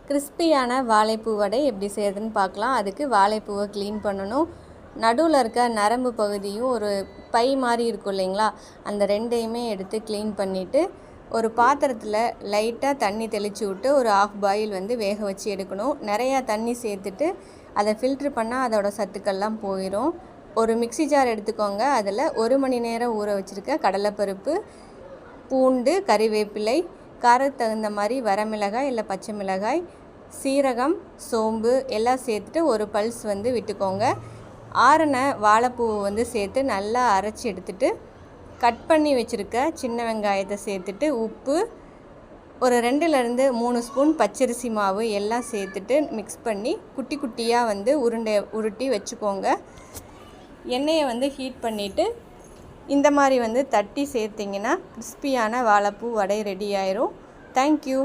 கிறிஸ்பியான வாழைப்பூ வடை எப்படி செய்யறதுன்னு பார்க்கலாம். அதுக்கு வாழைப்பூவை க்ளீன் பண்ணணும். நடுவில் இருக்க நரம்பு பகுதியும் ஒரு பை மாதிரி இருக்கும் இல்லைங்களா, அந்த ரெண்டையுமே எடுத்து க்ளீன் பண்ணிவிட்டு ஒரு பாத்திரத்தில் லைட்டாக தண்ணி தெளித்து விட்டு ஒரு ஆஃப் பாயில் வேக வச்சு எடுக்கணும். நிறையா தண்ணி சேர்த்துட்டு அதை ஃபில்ட்ரு பண்ணால் அதோடய சத்துக்கள்லாம் போயிடும். ஒரு மிக்சி ஜார் எடுத்துக்கோங்க. அதில் 1 மணி நேரம் ஊற வச்சுருக்க கடலைப்பருப்பு, பூண்டு, கறிவேப்பிலை, காரத்துக்கு தகுந்த மாதிரி வரமிளகாய் இல்லை பச்சை மிளகாய், சீரகம், சோம்பு எல்லாம் சேர்த்துட்டு ஒரு பல்ஸ் விட்டுக்கோங்க. ஆறின வாழைப்பூவை சேர்த்து நல்லா அரைச்சி எடுத்துட்டு கட் பண்ணி வச்சுருக்க சின்ன வெங்காயத்தை சேர்த்துட்டு உப்பு, ஒரு 2லேருந்து 3 ஸ்பூன் பச்சரிசி மாவு எல்லாம் சேர்த்துட்டு மிக்ஸ் பண்ணி குட்டி குட்டியாக உருட்டி வச்சுக்கோங்க. எண்ணெயை ஹீட் பண்ணிவிட்டு இந்த மாதிரி தட்டி சேர்த்திங்கன்னா கிறிஸ்பியான வாழைப்பூ வடை ரெடி ஆயிரும். தேங்க்யூ.